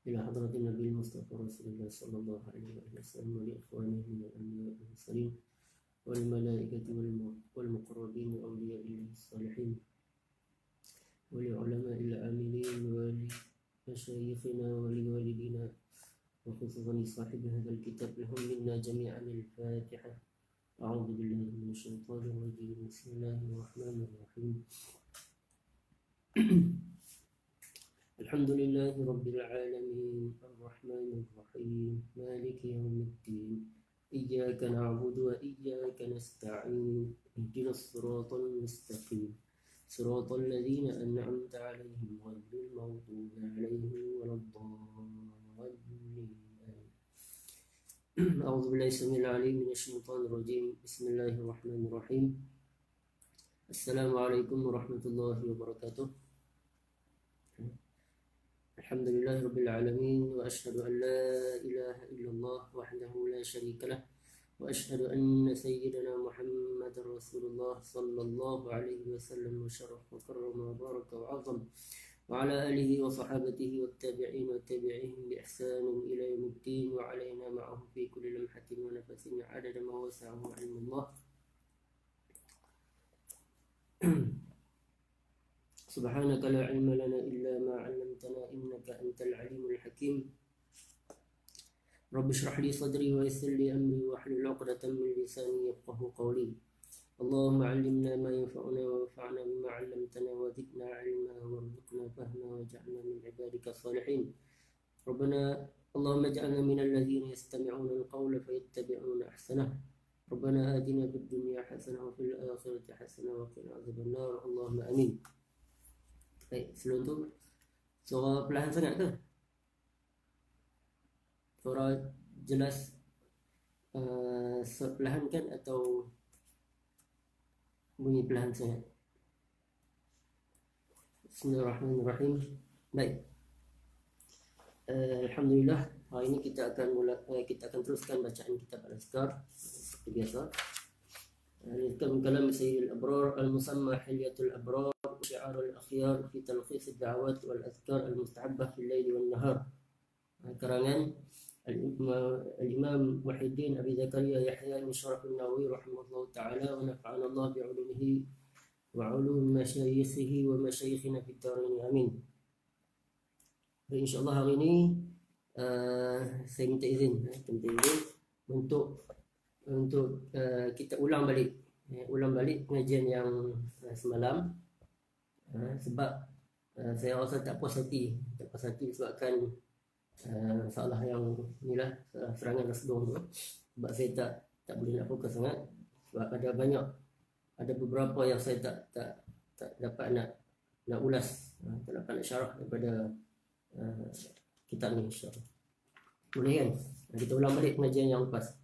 إلى حضرة النبي المصطفى رسول الله صلى الله عليه وسلم ولإخوانه من الأنبياء والمرسلين والملائكة والمقربين وأولياء الله الصالحين ولعلماء العاملين ولمشايخنا ولوالدينا وخصوصا لصاحب هذا الكتاب لهم منا جميعا الفاتحة. أعوذ بالله من الشيطان الرجيم. بسم الله الرحمن الرحيم. الحمد لله رب العالمين الرحمن الرحيم مالك يوم الدين إياك نعبد وإياك نستعين اهدنا الصراط المستقيم صراط الذين أنعمت عليهم غير المغضوب عليهم ولا الضالين. أعوذ بالله السميع العليم من الشيطان الرجيم. بسم الله الرحمن الرحيم. السلام عليكم ورحمة الله وبركاته. الحمد لله رب العالمين وأشهد أن لا إله إلا الله وحده لا شريك له وأشهد أن سيدنا محمد رسول الله صلى الله عليه وسلم وشرف وكرم وبارك وعظم وعلى آله وصحابته والتابعين والتابعين بإحسان إلى يوم الدين وعلينا معه في كل لمحة ونفس عدد ما وسعه علم الله. سبحانك لا علم لنا إلا ما علمتنا إنك أنت العليم الحكيم. رب اشرح لي صدري ويسر لي أمري واحلل عقدة من لساني يفقهوا قولي. اللهم علمنا ما ينفعنا وانفعنا بما علمتنا وزدنا علما وارزقنا فهما واجعلنا من عبادك الصالحين. اللهم اجعلنا من الذين يستمعون القول فيتبعون أحسنه. ربنا آتنا في الدنيا حسنة وفي الآخرة حسنة وقنا عذاب النار. اللهم آمين. Baik, sebelum tu suara perlahan sangat ke? Suara jelas perlahan kan atau bunyi perlahan sangat? Bismillahirrahmanirrahim. Baik. Alhamdulillah, hari ini kita akan teruskan bacaan kitab Al-Azkar seperti biasa. Dengan kalam Sayyidil Abrar al-musamma Hilyatul Abrar Syiar al-Akhyar fi talkhis ad-da'awat wal azkar al-mustahabbah fil lail wan nahar. Karangan Al-Imam Muhyiddin Abi Zakaria Yahya bin Sharaf an-Nawawi rahimahullah ta'ala wa nafa'ana Allah bi'ulumihi wa 'ulum masyayikhihi wa masyayikhina fid darain amin. Insyaallah hari ini saya minta izin untuk kita ulang balik pengajian yang semalam, sebab saya rasa tak puas hati disebabkan masalah yang inilah, serangan Rasdong tu. Sebab saya tak boleh nak fokus sangat sebab ada banyak ada beberapa yang saya tak dapat nak ulas, tak dapat nak syarah daripada kitab ni, insyaAllah. Boleh kan? Kita ulang balik pengajian yang lepas,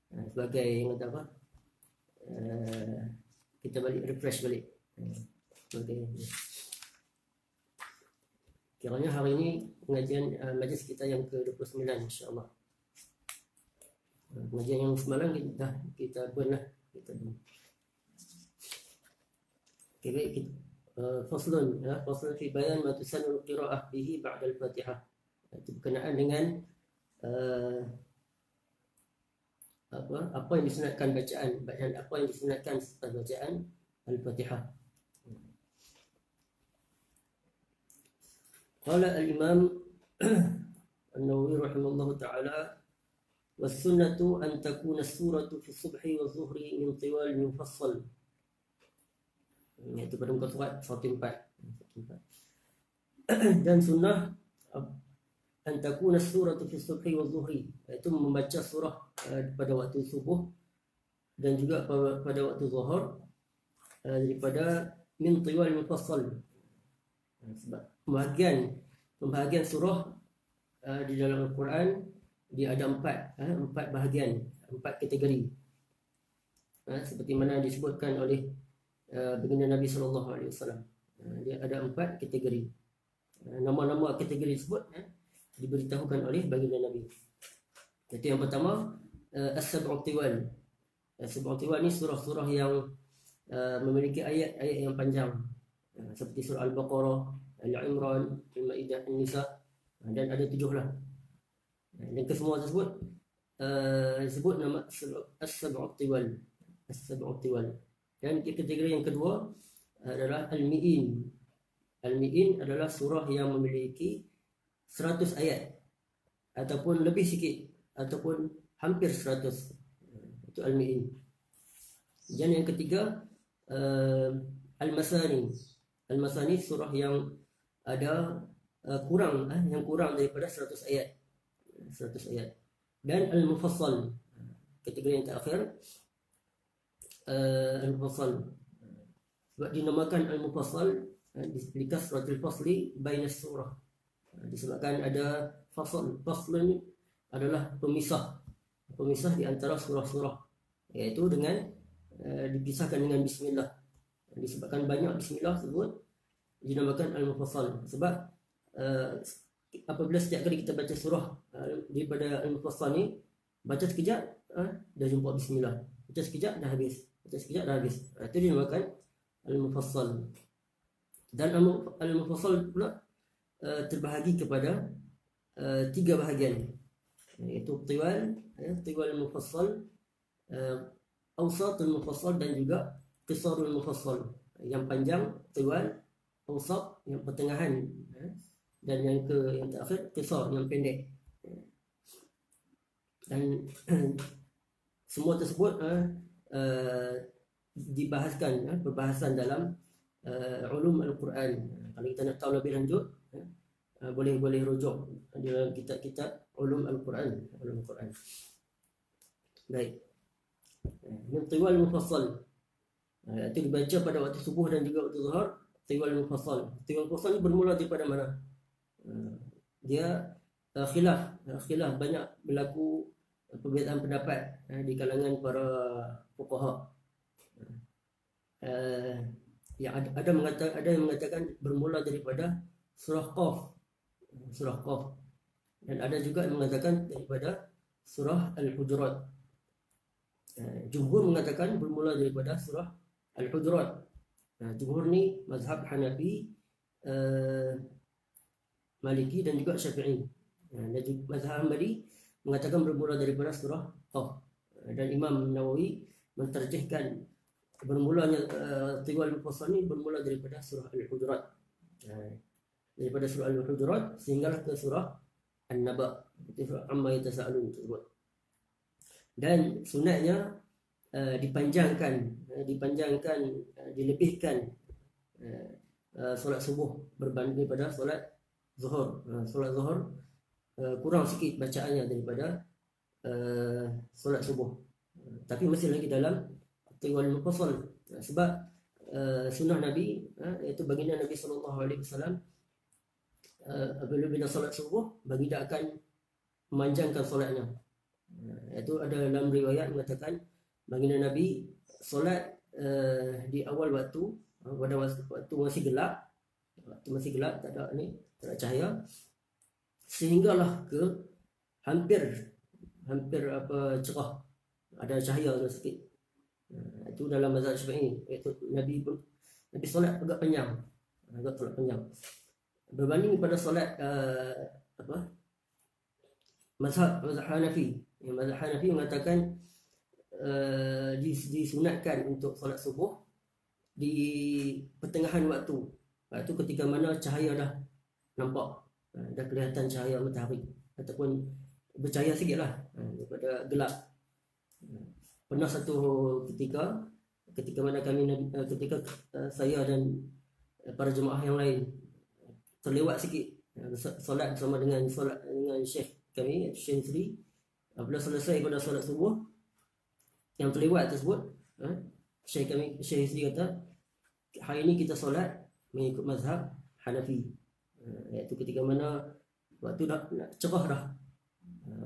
sebagai yang kata apa, kita balik refresh balik. Sebagai kiranya hari ini pengajian majlis kita yang ke-29, insyaAllah. Pengajian yang semalam kita burn lah, kita burn. Okay, baik. Faslun fi bayan ma tusannu qira'ah bihi ba'da al-Fatihah. Itu berkenaan dengan apa yang disunatkan bacaan apa yang disunatkan setelah bacaan al-Fatihah. Qala al-Imam An-Nawawi rahimahullahu ta'ala, was-sunnatu an takuna as-suratu fi as-subhi wa adh-dhuhri min tiwal mufassal. Iaitu pada muka surat 104. Dan sunnah an takuna as-suratu fi as-subhi wa adh-dhuhri, iaitu membaca surah pada waktu subuh dan juga pada waktu zuhur daripada min tiwal mufassal. Sebab pembahagian surah di dalam Al-Quran dia ada empat bahagian, 4 kategori, seperti mana disebutkan oleh baginda Nabi SAW. Dia ada 4 kategori. Nama-nama kategori tersebut diberitahukan oleh baginda Nabi. Itu yang pertama, As-Sab'u Tiwal. As-Sab'u Tiwal ni surah-surah yang memiliki ayat-ayat yang panjang, seperti surah Al-Baqarah, Al-Imran, Al-Ma'idah, An-Nisa, dan ada 7 lah. Dan kesemua tersebut disebut nama As-Sab'u Tiwal. As-Sab'u Tiwal. Dan kategori yang kedua adalah Al-Mi'in. Al-Mi'in adalah surah yang memiliki 100 ayat ataupun lebih sikit ataupun hampir 100. Itu Al-Mi'in. Dan yang ketiga Al-Masani. Al-Masani surah yang ada kurang daripada 100 ayat. 100 ayat. Dan Al-Mufassal, kategori yang terakhir, Al-Mufassal. Sebab dinamakan Al-Mufassal di kasratil fasli baina surah, disebabkan ada fasal. Fasl ni adalah pemisah di antara surah-surah, iaitu dengan dipisahkan dengan bismillah. Disebabkan banyak bismillah tersebut dinamakan Al-Mufassal. Sebab apabila setiap kali kita baca surah daripada Al-Mufassal ni, baca sekejap dah jumpa bismillah, baca sekejap dah habis, baca sekejap dah habis. Itu dinamakan Al-Mufassal. Dan Al-Mufassal pula terbahagi kepada 3 bahagian, iaitu Tiwal, Tiwal Al-Mufassal, Awsat Al-Mufassal, dan juga Qisar Al-Mufassal. Yang panjang Tiwal, Awsat yang pertengahan, dan yang terakhir Qisar yang pendek. Dan semua tersebut dibahaskan, perbahasan dalam ulum Al-Quran. Kalau kita nak tahu lebih lanjut, boleh rujuk dalam kitab-kitab ulum Al-Quran. Baik. Min Tiwal Mufassal, itu dibaca pada waktu subuh dan juga waktu zuhur. Tiwal Mufassal. Tiwal Mufassal ni bermula daripada mana? Dia khilaf, banyak berlaku perbezaan pendapat di kalangan para fuqaha. Ada yang mengatakan bermula daripada surah Qaf, dan ada juga yang mengatakan daripada surah Al-Hujurat. Jumhur mengatakan bermula daripada surah Al-Hujurat. Jumhur ni mazhab Hanafi, Maliki dan juga Syafi'i. Dan mazhab Hanbali mengatakan bermula daripada surah Qaf. Dan Imam Nawawi menterjihkan bermulanya Tiwal Mufassal ni bermula daripada surah Al-Hujurat. Daripada surah Al-Hujurat sehinggalah ke surah An-Naba, itu surah Amma Yatasa'alun tersebut. Dan sunatnya dilebihkan solat subuh berbanding daripada solat zuhur. Solat zuhur kurang sikit bacaannya daripada solat subuh, tapi masih lagi dalam tiwal mufassal. Sebab sunnah Nabi, iaitu baginda Nabi SAW, apabila solat subuh, baginda akan memanjangkan solatnya. Itu ada dalam riwayat mengatakan baginda Nabi solat di awal waktu, pada waktu masih gelap, tak ada cahaya, sehinggalah ke hampir cerah, ada cahaya sikit. Itu dalam mazhab Syafi'i, iaitu Nabi solat agak panjang, berbanding pada solat mazhab Hanafi. Mazhab Hanafi mengatakan disunatkan untuk solat subuh di pertengahan waktu, iaitu ketika mana cahaya dah nampak, dah kelihatan cahaya matahari, ataupun bercahaya sikit lah daripada gelap. Pernah satu ketika mana saya dan para jemaah yang lain terlewat sikit solat bersama dengan Syekh kami, Syekh Sri. Apabila selesai pada solat subuh yang terlewat tersebut, Syekh Sri kata, hari ini kita solat mengikut mazhab Hanafi, iaitu ketika mana waktu dah cerah dah,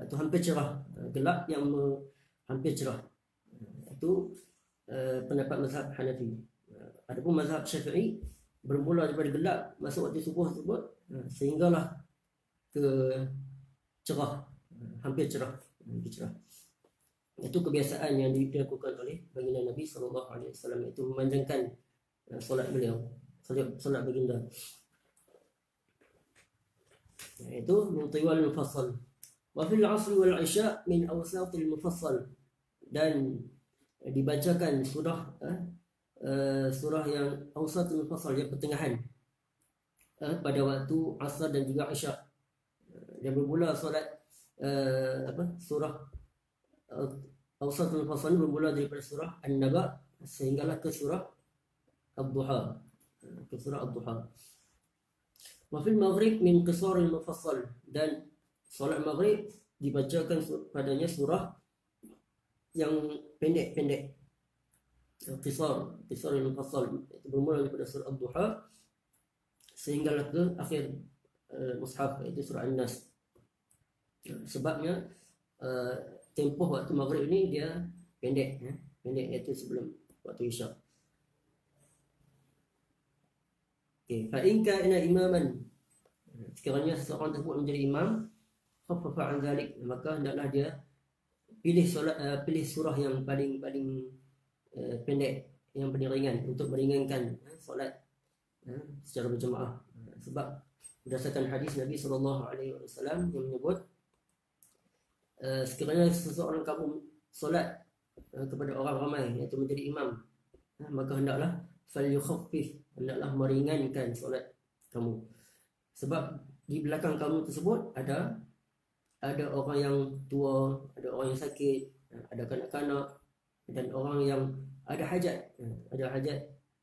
waktu hampir cerah, gelap yang hampir cerah. Itu pendapat mazhab Hanafi. Adapun mazhab Syafi'i bermula daripada gelap masuk waktu subuh tersebut, sehinggalah ke cerah, hampir cerah. Itu kebiasaan yang dilakukan oleh baginda Nabi SAW, iaitu memanjangkan solat beliau, solat baginda. Itu min tiwal mufassal. Wa fil 'asr wal 'isya min awsatil mufassal, dan dibacakan surah yang awsatul mufassal, yang pertengahan, pada waktu asar dan juga isyak. Dan bermula solat surah awsatul mufassal bermula daripada surah An-Naba sehinggalah ke surah Ad-Duha, Wa fil maghrib min qisaril mufassal, dan solat maghrib dibacakan padanya surah yang pendek-pendek, qisaril mufassal, itu bermula daripada surah Ad-Duha sehinggalah ke akhir mushaf, iaitu surah An-Nas. Sebabnya tempoh waktu maghrib ini dia pendek, iaitu sebelum waktu isyak. Fa in kana imaman, sekiranya seseorang tersebut menjadi imam, khaffafa an zalik, maka hendaklah dia pilih surah yang paling pendek, yang paling ringan, untuk meringankan solat secara berjemaah. Sebab berdasarkan hadis Nabi SAW yang menyebut, sekiranya seseorang kamu solat kepada orang ramai, iaitu menjadi imam, maka hendaklah falyukhaffif, hendaklah meringankan solat kamu. Sebab di belakang kamu tersebut ada orang yang tua, ada orang yang sakit, ada kanak-kanak, dan orang yang ada hajat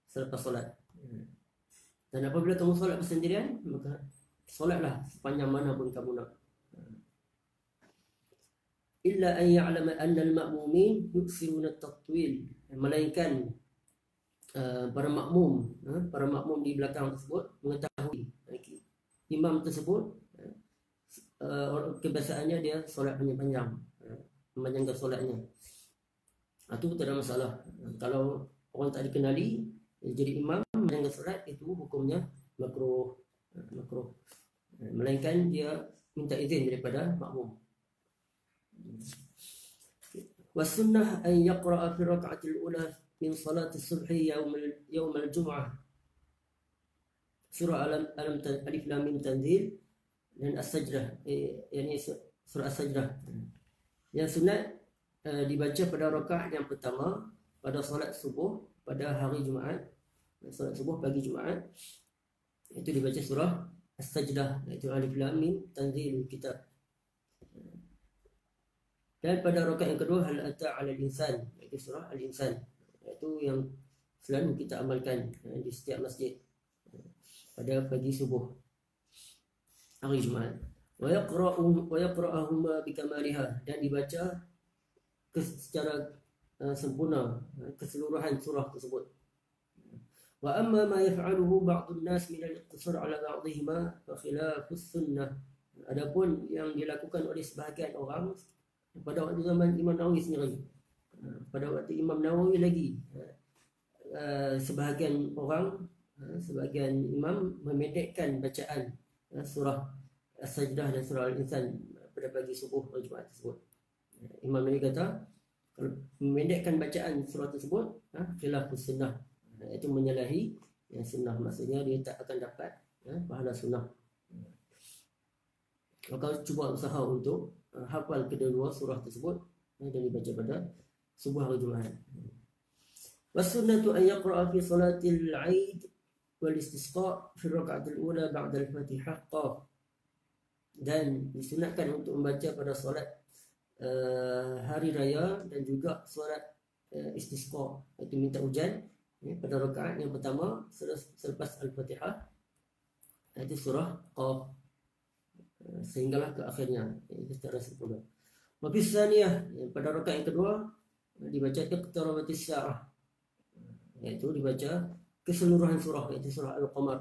selepas solat. Dan apabila kamu solat bersendirian, maka solatlah sepanjang mana pun kamu nak. Illa an ya'lama anna al-ma'mumin yuksiruna at-tatwil, melainkan para makmum di belakang tersebut mengetahui imam tersebut kebiasaannya dia solat panjang-panjang, memanjangkan solatnya. Itu tak ada masalah. Kalau orang tak dikenali jadi imam memanjangkan solat, itu hukumnya makruh, melainkan dia minta izin daripada makmum. Wasunnah an yaqra'a fi raka'atil ula min salati subhi yawm al-jum'ah surah Alif Lam Mim Tanzil dan As-Sajdah, yakni surah As-Sajdah. Yang sunat dibaca pada rakaat yang pertama pada solat subuh pada hari Jumaat, solat subuh pagi Jumaat, itu dibaca surah As-Sajdah, iaitu Alif Lam Mim Tanzil kitab. Dan pada rakaat yang kedua, Hal Ata 'alal Insan, iaitu surah Al-Insan, iaitu yang selalu kita amalkan di setiap masjid pada pagi subuh hari Jumaat. Wa yaqra'uhuma bikamaliha, dan dibaca secara sempurna keseluruhan surah tersebut. Wa amma ma yaf'aluhu ba'dun nas min al-iqtisar 'ala ba'dihima fa khilafus sunnah. Adapun yang dilakukan oleh sebahagian orang pada waktu zaman Imam Nawawi sendiri, pada waktu Imam Nawawi lagi, sebahagian orang, sebahagian imam memendekkan bacaan surah As-Sajdah dan surah Al-Insan pada pagi subuh Jumaat tersebut. Imam Nawawi kata kalau memendekkan bacaan surah tersebut khilafus sunnah, itu menyalahi yang sunnah, maksudnya dia tak akan dapat pahala sunnah. Maka cuba usaha untuk hafal kedua surah tersebut dan dibaca pada subuh hari Jumaat. Wasunnatu an yaqra'a fi salatil 'aid wal istisqa fi rak'atil ula ba'da al-Fatihah qaf. Dan disunatkan untuk membaca pada solat hari raya dan juga solat istisqa, iaitu minta hujan, pada rakaat yang pertama selepas al-Fatihah, iaitu surah Qaf sehinggalah ke akhirnya, itu secara sempurna. Wa fi tsaniyah, pada rakaat yang kedua dibaca iqtarabatis sa'ah, iaitu dibaca keseluruhan surah, iaitu surah Al-Qamar.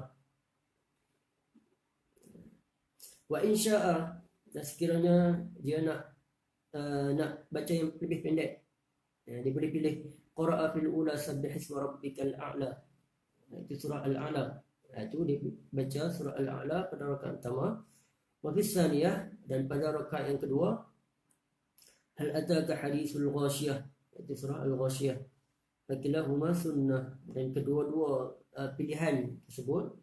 Wa insya'a, dan sekiranya dia nak baca yang lebih pendek, dia boleh pilih qara'a fil ula sabbih isma rabbikal a'la, itu surah Al-A'la, itu dibaca surah Al-A'la pada rakaat pertama. Wa fi tsaniyah, dan pada rakaat yang kedua hal ataka hadithul ghashiyah, itu surah Al-Ghashiyah. Fakilahuma sunnah, dan kedua-dua pilihan tersebut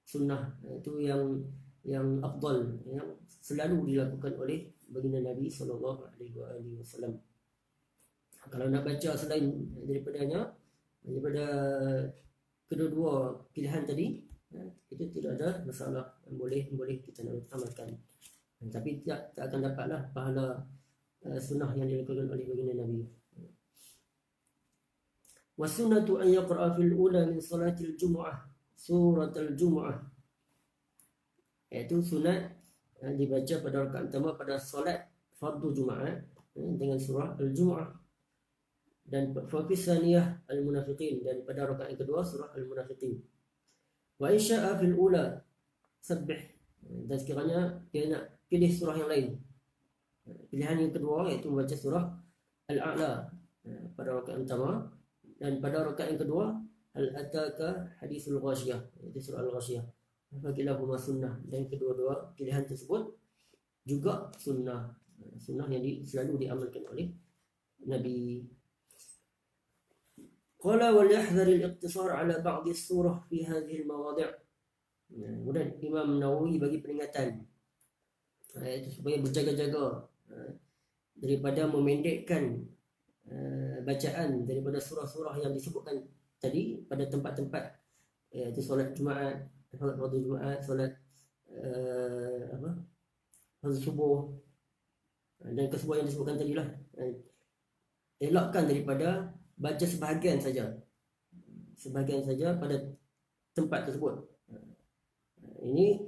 sunnah, itu yang afdal, yang selalu dilakukan oleh baginda Nabi sallallahu alaihi wasallam. Kalau nak baca selain daripada kedua-dua pilihan tadi, itu tidak ada masalah, boleh kita nak amalkan, tapi tak akan dapatlah pahala sunnah yang dilakukan oleh baginda Nabi. Wasunnatu an yaqra'a fil ula min salatil jumu'ah suratul jumu'ah, iaitu sunat dibaca pada rakaat pertama pada solat fardu Jumaat dengan surah Al-Jumu'ah, dan fi tsaniyah Al-Munafiqin, dan pada rakaat yang kedua surah Al-Munafiqin. Wa insya'a fil ula sabbih, dan sekiranya dia nak pilih surah yang lain, pilihan yang kedua iaitu membaca surah Al-A'la pada rakaat pertama, dan pada rakaat yang kedua hal ataka hadithul ghashiyah, iaitu surah Al-Ghashiyah. Fakilahuma sunnah, dan kedua-dua pilihan tersebut juga sunnah yang selalu diamalkan oleh Nabi. Qala wal yahdhar al-iqtisar ala ba'd as-surah fi hadhihi al-mawadhi'. Kemudian Imam Nawawi bagi peringatan, itu supaya berjaga-jaga daripada memendekkan bacaan daripada surah-surah yang disebutkan tadi pada tempat-tempat, iaitu solat Jumaat, solat fardu Jumaat, solat fardu subuh, dan kesubuh yang disebutkan tadi lah. Elakkan daripada baca sebahagian saja pada tempat tersebut. Ini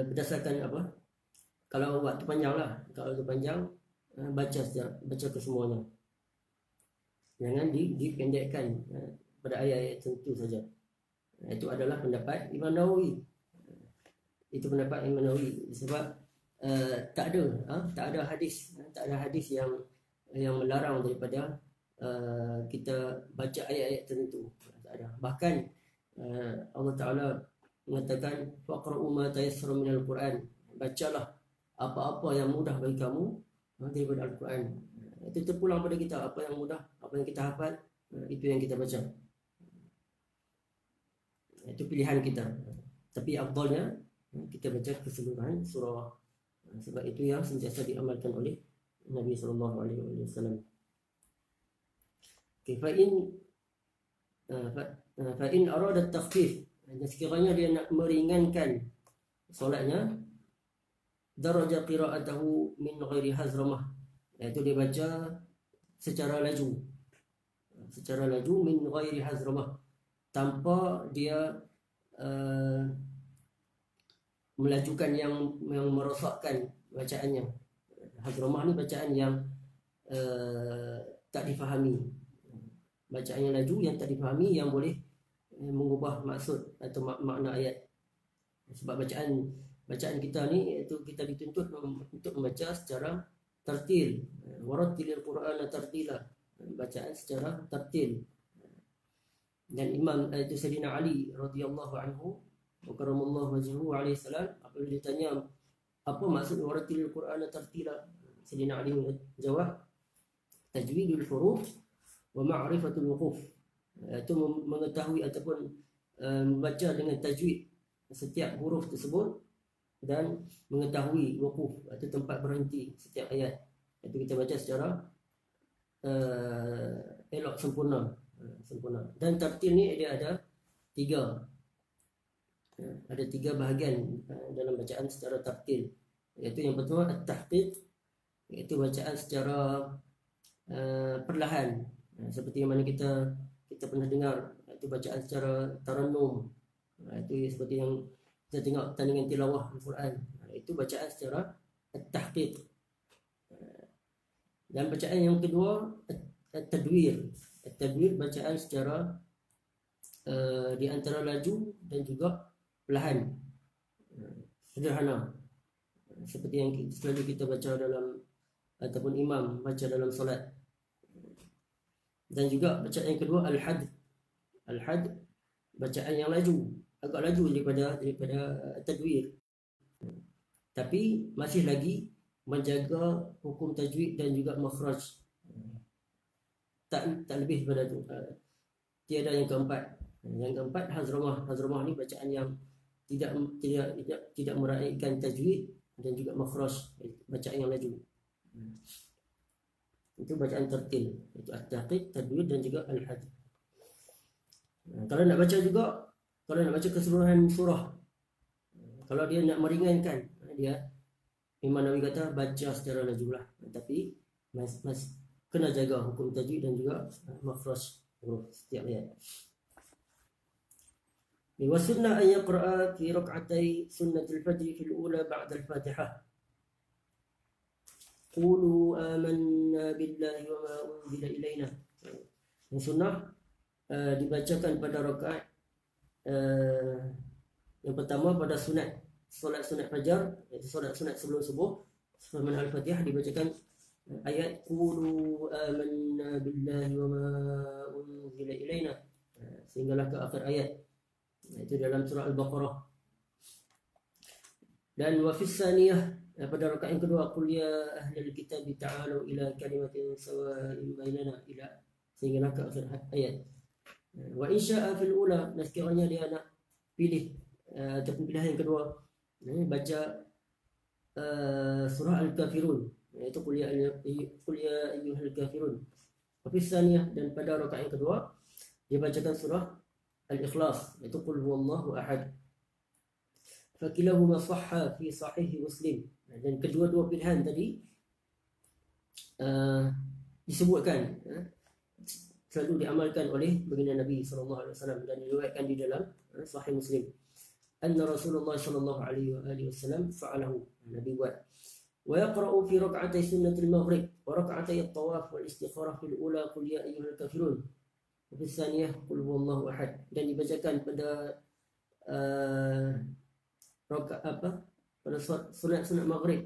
berdasarkan apa? Kalau waktu panjang lah, kalau waktu panjang baca kesemuanya. Jangan dipendekkan pada ayat-ayat tertentu saja. Itu adalah pendapat Imam Nawawi. Itu pendapat Imam Nawawi sebab tak ada hadis yang melarang daripada kita baca ayat-ayat tertentu. Tak ada. Bahkan Allah Taala mengatakan faqra'u ma tayassara minal Quran, bacalah apa-apa yang mudah bagi kamu daripada Al-Quran. Itu terpulang pada kita, apa yang mudah, apa yang kita hafal, itu yang kita baca. Itu pilihan kita. Tapi afdalnya kita baca keseluruhan surah, sebab itu yang sentiasa diamalkan oleh Nabi sallallahu alaihi wasallam. Fa in arada at-takhfif, sekiranya dia nak meringankan solatnya, daraja qira'atahu min ghairi hazramah, iaitu dia baca secara laju min ghairi hazramah, tanpa dia melajukan yang merosakkan bacaannya. Hazramah ni bacaan yang tak difahami. Bacaan yang laju yang tak difahami yang boleh mengubah maksud atau makna ayat. Sebab bacaan kita ni itu kita dituntut untuk membaca secara tartil. Warattilil Qur'ana tartila. Bacaan secara tartil. Dan Imam itu Sayyidina Ali radhiyallahu anhu wa karamallahu wajhahu alaihi salam, apabila ditanya apa maksud warattilil Qur'ana tartila, Sayyidina Ali menjawab, tajwidul huruf wa ma'rifatul wuquf. Itu mengetahui ataupun membaca dengan tajwid setiap huruf tersebut dan mengetahui wuquf atau tempat berhenti setiap ayat. Itu kita baca secara elok, sempurna. Dan tartil ni dia ada tiga bahagian dalam bacaan secara tartil. Iaitu yang pertama at-tahqiq, iaitu bacaan secara perlahan, seperti yang mana kita pernah dengar, itu bacaan secara tarannum. Itu seperti yang kita tengok tandingan tilawah Al-Quran, itu bacaan secara at-tahqiq. Dan bacaan yang kedua at-tadwir. At-tadwir bacaan secara di antara laju dan juga perlahan, sederhana, seperti yang selalu kita baca dalam ataupun imam baca dalam solat. Dan juga bacaan yang kedua al-had. Al-had bacaan yang laju, agak laju daripada tadwir, tapi masih lagi menjaga hukum tajwid dan juga makhraj. Tak lebih daripada itu. Tiada yang keempat. Yang keempat hazramah. Hazramah ni bacaan yang tidak meraihkan tajwid dan juga makhraj, bacaan yang laju. Itu bacaan tartil, itu at-tahqiq, tadwir dan juga al-had. Kalau nak baca keseluruhan surah, kalau dia nak meringankan, dia Imam Nawawi kata baca secara laju lah, tapi kena jaga hukum tajwid dan juga makhraj huruf setiap ayat. Wa sunnah an yaqra'a fi rak'atay sunnatul fajr fil ula ba'da al-Fatihah. Qulu amanna billahi wa ma unzila ilaina. Yang sunnah dibacakan pada rakaat yang pertama pada solat sunat fajar, iaitu solat sunat sebelum subuh, sebagaimana al-Fatihah dibacakan ayat qulu amanna billahi wa ma unzila ilaina sehinggalah ke akhir ayat, itu dalam surah Al-Baqarah. Dan wa fis saniyah pada rakaat yang kedua, qul ya ahlal kitab ta'alu ila kalimatin sawa'in bainana ila sehinggalah ke akhir ayat. Wa insya'a fil ula, sekiranya dia nak pilih ataupun pilihan yang kedua, baca surah Al-Kafirun, iaitu qul ya ayyuhal kafirun. Wa fis saniyah, dan pada rakaat yang kedua dia bacakan surah Al-Ikhlas, iaitu qul huwallahu ahad. Fakilahuma sahha fi sahih Muslim. Dan kedua-dua pilihan tadi disebutkan, selalu diamalkan oleh baginda Nabi SAW dan diriwayatkan di dalam Sahih Muslim. Anna Rasulullah SAW fa'alahu, Nabi buat. Wa yaqra'u fi rak'atay sunnatil maghrib wa rak'atay at-tawaf wal istikharah fil ula qul ya ayyuhal kafirun wa fis tsaniyah qul huwallahu ahad. Dan dibacakan pada pada sunat maghrib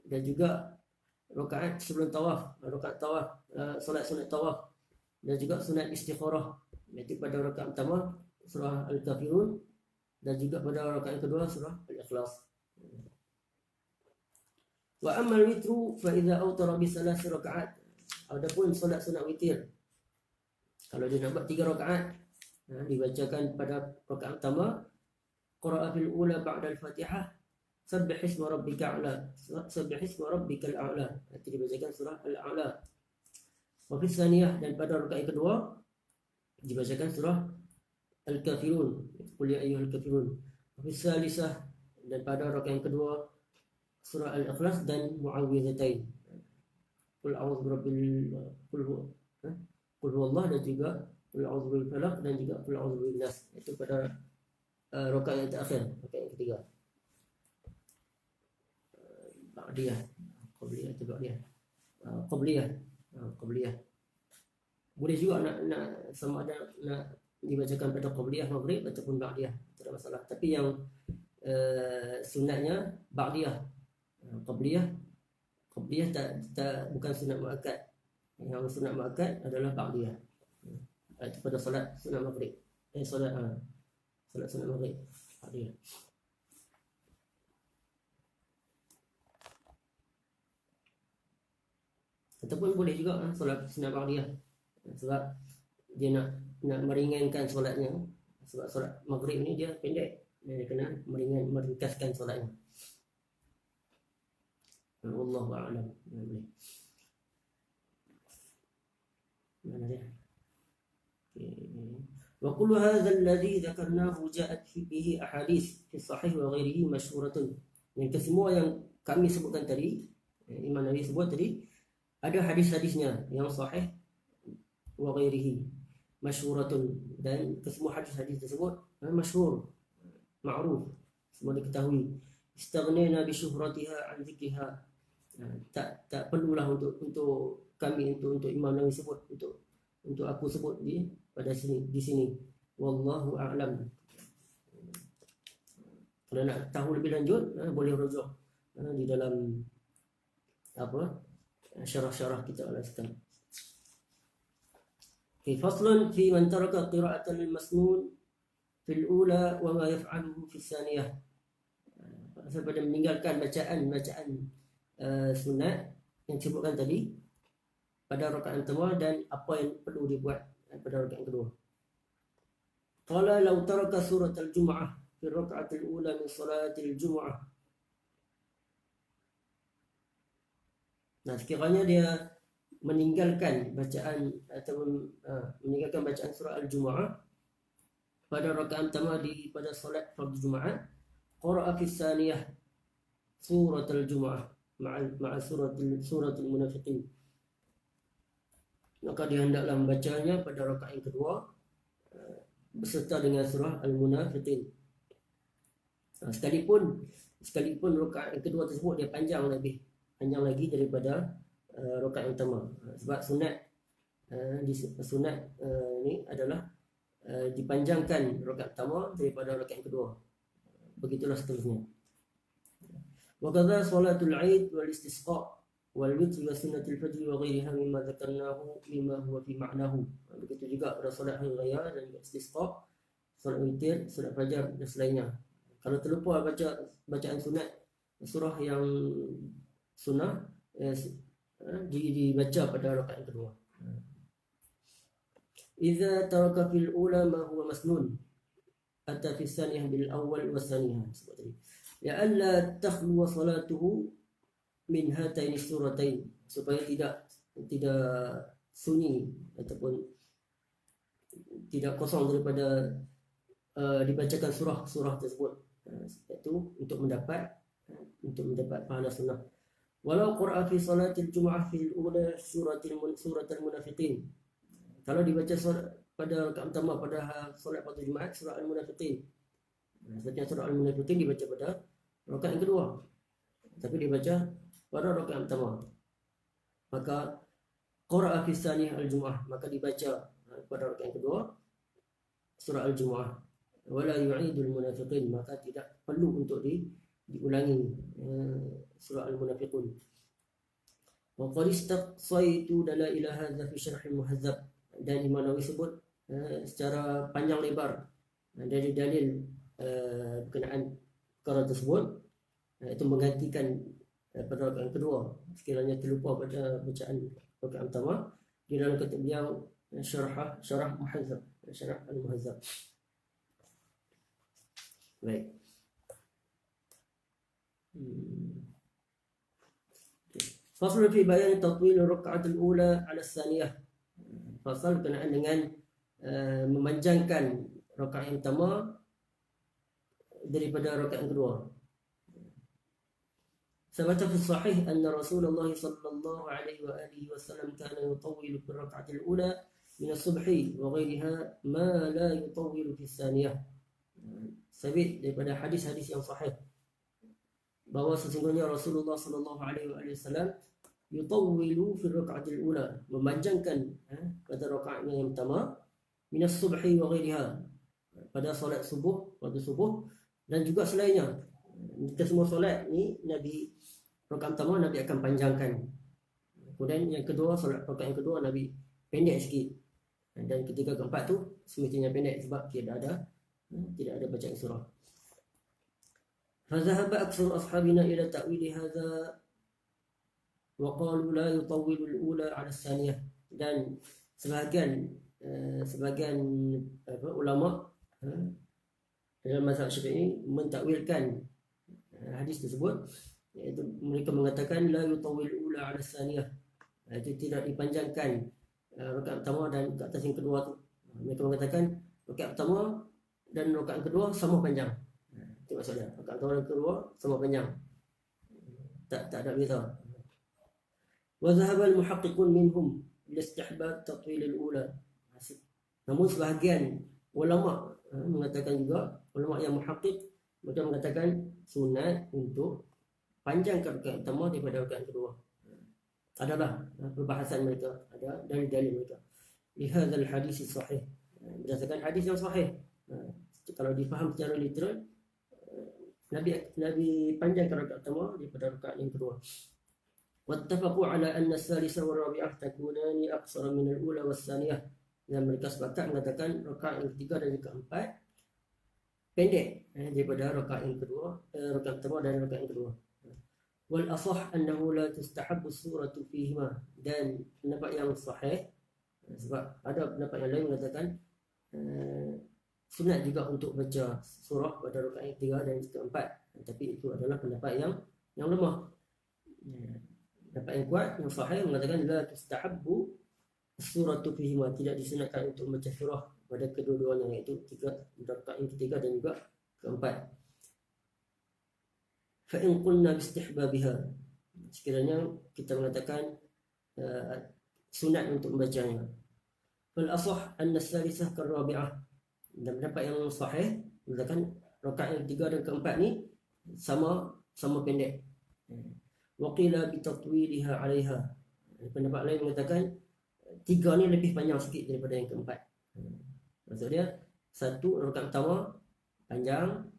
dan juga rakaat sebelum tawaf, solat sunat tawaf, dan juga sunat istikharah, iaitu pada rakaat pertama surah Al-Kafirun dan juga pada rakaat kedua surah Al-Ikhlas. Wa ammal witru fa idza awtara bi salasi rakaat. Adapun solat sunat witir, kalau dia nak buat 3 rakaat, dibacakan pada rakaat pertama qara'a fil ula ba'da al-Fatihah sabbih isma rabbikal a'la, itu dibacakan surah Al-A'la. Wa fis tsaniyah, dan pada rakaat kedua dibacakan surah Al-Kafirun, qul ya ayyuhal kafirun. Wa fis tsalisah, dan pada rakaat kedua surah Al-Ikhlas dan Muawwidzatain, qul a'udzu birabbil qul huwallah, dan juga qul a'udzu birabbil falaq, dan juga qul a'udzu birabbin nas. Itu pada rakaat yang terakhir, rakaat yang ketiga. Ba'diyah, qabliyah atau ba'diyah. qabliyah. Qabliyah. Boleh juga nak sama ada nak dibacakan pada qabliyah maghrib ataupun ba'diyah, tak ada masalah. Tapi yang sunatnya ba'diyah. Qabliyah bukan sunat muakkad. Yang sunat muakkad adalah ba'diyah. Itu pada solat sunat maghrib. Solat sunat maghrib ba'diyah. Ataupun boleh juga solat sunat ba'diyah. Sebab dia nak meringankan solatnya. Sebab solat maghrib ni dia pendek, dia kena meringkaskan solatnya. Wallahu a'lam. Boleh. Mana dia? Wa kullu hadha alladhi dzakarnahu ja'at fihi ahadits fi sahih wa ghairihi mashhuratun. Yang kesemua yang kami sebutkan tadi, Imam Nawawi sebut tadi, ada hadis-hadisnya yang sahih wa ghairihi masyhuratun, dan kesemua hadis-hadis tersebut masyhur, ma'ruf, semua diketahui. Istaghnayna bi syuhratiha an dzikriha. Tak perlulah untuk kami untuk Imam Nawawi sebut, untuk aku sebut di sini. Wallahu a'lam. Kalau nak tahu lebih lanjut, boleh rujuk di dalam syarah-syarah kita al-Ahkam. Faslun fi man taraka qira'atan al-masnun fil ula wa ma yaf'aluhu fi tsaniyah. Pada meninggalkan bacaan sunat yang disebutkan tadi pada rakaat pertama dan apa yang perlu dibuat pada rakaat kedua. Qala law taraka surat al-jumu'ah fi rakaat al-ula min salat al-jumu'ah. Nah, sekiranya dia meninggalkan bacaan surah Al-Jumu'ah pada rakaat pertama pada solat fardu Jumaat, qara'a fi tsaniyah surat Al-Jumu'ah ma'a suratul munafiqin. Maka dia hendaklah membacanya pada rakaat yang kedua beserta dengan surah Al-Munafiqin. Sekalipun rakaat yang kedua tersebut dia panjang lagi daripada rakaat yang pertama, sebab sunat ni adalah dipanjangkan rakaat pertama daripada rakaat yang kedua. Begitulah seterusnya. Wa kadza salatul Aid wal istisqa wal witr wa sunnatul fajr wa ghairiha mimma dzakarnahu mimma huwa fi ma'nahu. Begitu juga pada solat hari raya dan istisqa, solat witir, solat fajar dan selainnya. Kalau terlupa bacaan sunat surah yang sunnah dibaca pada rakaat yang kedua. Idza taraka fil ula ma huwa masnun ata fi tsaniyah bil awwal wa tsaniyah. Ya alla takhlu salatuhu min hataini suratain, supaya tidak sunyi ataupun tidak kosong daripada dibacakan surah tersebut, itu untuk mendapat pahala sunnah. Walau qura'a fi salatil jumu'ah fil ula suratul munafiqin. Kalau dibaca pada rakaat pertama pada solat fardu Jumaat surah Al-Munafiqin. Maksudnya surah Al-Munafiqin dibaca pada rakaat yang kedua, tapi dibaca pada rakaat pertama. Maka qura'a fi tsaniyah al-jumu'ah, maka dibaca pada rakaat yang kedua surah Al-Jumu'ah. Wala yu'idul munafiqin, maka tidak perlu untuk diulangi surah Al-Munafiqun. Wa qad istaqsaitu dalail hadza fi syarh al-muhadzab, dan Imam Nawawi sebut secara panjang lebar dari dalil berkenaan perkara tersebut, itu menggantikan pada rakaat kedua sekiranya terlupa pada bacaan rakaat pertama, di dalam kitab beliau syarah muhadzab, syarah al-muhadzab. Baik. Fasal fi bayan tatwil rakaat al-ula ala tsaniyah. Fasal berkenaan dengan memanjangkan rakaat yang pertama daripada rakaat yang kedua. Sabata fi sahih anna Rasulullah sallallahu alaihi wa alihi wasallam kana yutawwilu fi rakaat al-ula min as-subhi wa ghayriha ma la yutawwilu fi tsaniyah. Sabit daripada hadis-hadis yang sahih bahawa sesungguhnya Rasulullah sallallahu alaihi wasallam yutawwilu fi raka'atil ula, memanjangkan pada rakaatnya yang pertama, minas subhi wa ghairiha, pada solat subuh, waktu subuh dan juga selainnya. Kita semua solat ni Nabi rakaat pertama Nabi akan panjangkan. Kemudian yang kedua, solat rakaat yang kedua Nabi pendek sikit. Dan ketiga keempat tu semestinya pendek sebab tidak ada bacaan surah. Fazahaba aksar ashabina ila ta'wili hadha wa qalu la yutawwilu al-ula 'ala as-saniyah. Dan sebahagian ulama dalam mazhab Syafi'i mentakwilkan hadis tersebut, iaitu mereka mengatakan la yutawwil ula 'ala as-saniyah, itu tidak dipanjangkan rakaat pertama dan ke atas yang kedua tu. Mereka mengatakan rakaat pertama dan rakaat kedua sama panjang. Itu maksudnya, rakaat pertama dan kedua sama panjang, tak ada beza. Wa dhahaba al-muhaqqiqun minhum ila istihbab tatwil al-ula. Namun sebahagian ulama mengatakan juga, ulama yang muhaqqiq, mereka mengatakan sunat untuk panjangkan rakaat pertama daripada rakaat kedua. Adalah perbahasan mereka, ada dalil-dalil mereka. Lihadzal hadis sahih, berdasarkan hadis yang sahih. Kalau difaham secara literal, Nabi panjangkan rakaat pertama daripada rakaat yang kedua. Wattafaqu ala anna as-salisa wa rabi'ah takunani aqsara min al-ula was-saniyah. Dan mereka sepakat mengatakan rakaat yang ketiga dan yang keempat pendek daripada rakaat yang kedua, rakaat pertama dan rakaat yang kedua. Wal asah annahu la tustahabbu suratu fihima, dan pendapat yang sahih, sebab ada pendapat yang lain mengatakan sunat juga untuk baca surah pada rakaat yang ketiga dan yang keempat, tapi itu adalah pendapat yang lemah. Pendapat yang kuat, yang sahih, mengatakan la tustahabbu suratu fihima, tidak disunatkan untuk baca surah pada kedua-duanya, iaitu rakaat yang ketiga dan juga keempat. Fa'in qulna bistihbabiha, sekiranya kita mengatakan sunat untuk membacanya. Fal asah anna as-salisah kar-rabi'ah, dan pendapat yang sahih mengatakan rakaat yang ketiga dan keempat ni sama pendek. Wa qila bi tatwiliha 'alaiha, pendapat lain mengatakan tiga ni lebih panjang sikit daripada yang keempat. Maksudnya satu, rakaat pertama panjang,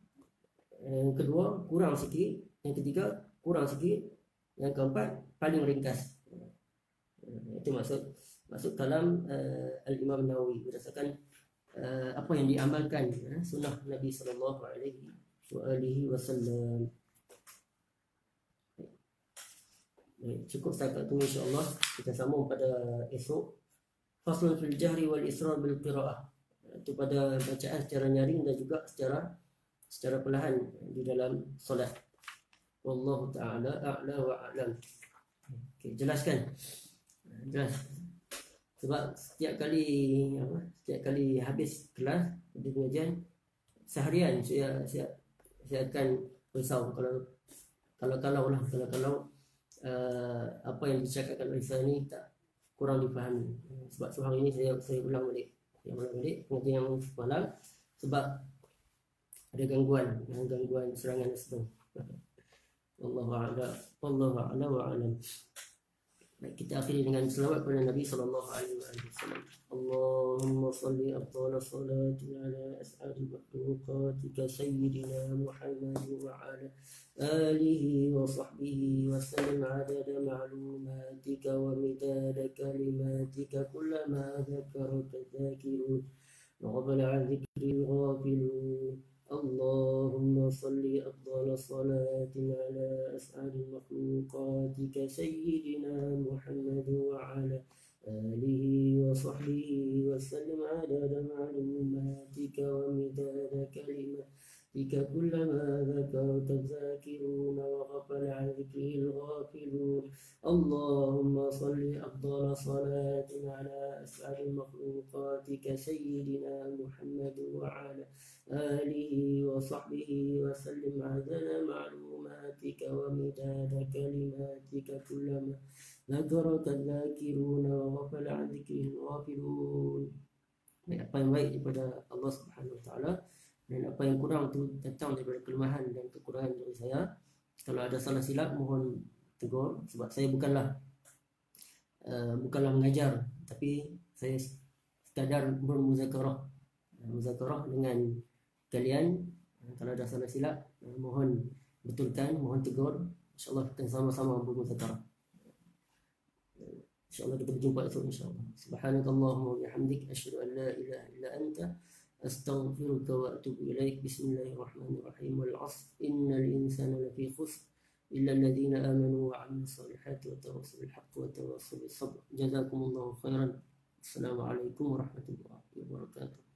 yang kedua kurang sikit, yang ketiga kurang sikit, yang keempat paling ringkas. Itu maksud kalam Al-Imam Nawawi berdasarkan apa yang diamalkan sunnah Nabi sallallahu alaihi wasallam. Cukup setakat itu, insya-Allah kita sambung pada esok. Faslun fil jahri wal israr bil qiraah, itu pada bacaan secara nyaring dan juga secara perlahan di dalam solat. Wallahu ta'ala a'la wa a'lam. Okay, jelaskan. Jelas. Sebab setiap kali habis kelas di pengajian seharian saya akan risau kalau apa yang dicakapkan oleh saya ni tak kurang dipahami. Sebab hari ini saya ulang balik pengajian yang semalam, sebab ada gangguan serangan jantung. Wallahu a'lam wa a'lam. Kita akhiri dengan selawat kepada Nabi sallallahu alaihi wasallam. Allahumma salli afdhala salati ala as'adi makhluqatika sayyidina Muhammad wa ala alihi wa sahbihi wa sallam adada ma'lumatika wa midada kalimatika kullama dhakaraka dhakirun wa qabla 'an dhikri ghafilun. اللهم صل أفضل صلاة على أسعد مخلوقاتك سيدنا محمد وعلى آله وصحبه وسلم عدد معلوماتك ومداد كلماتك كلما ذكرت الذاكرون وغفل عن ذكره الغافلون. اللهم صل أفضل صلاة على أسعد مخلوقاتك سيدنا محمد وعلى آله وصحبه وسلم عدد معلوماتك ومداد كلماتك كلما ذكرك الذاكرون وغفل عن ذكره الغافلون. Apa yang baik daripada Allah Subhanahu Wa Taala dan apa yang kurang itu datang daripada kelemahan dan kekurangan dari saya. Kalau ada salah silap mohon tegur, sebab saya bukanlah bukanlah mengajar, tapi saya sekadar bermuzakarah dengan kalian. Kalau ada salah silap, mohon betulkan, mohon tegur. InsyaAllah kita sama-sama bermuzakarah. InsyaAllah kita berjumpa esok insyaAllah. Subhanakallahumma wa bihamdik, asyhadu an la ilaha illa anta, astaghfiruka wa atubu ilaik. Bismillahirrahmanirrahim. Wal 'asr innal insana lafi khusr illa alladhina amanu wa 'amilus solihati wa tawassaw bil haqqi wa tawassaw bis sabr. Jazakumullahu khairan. Assalamualaikum warahmatullahi wabarakatuh.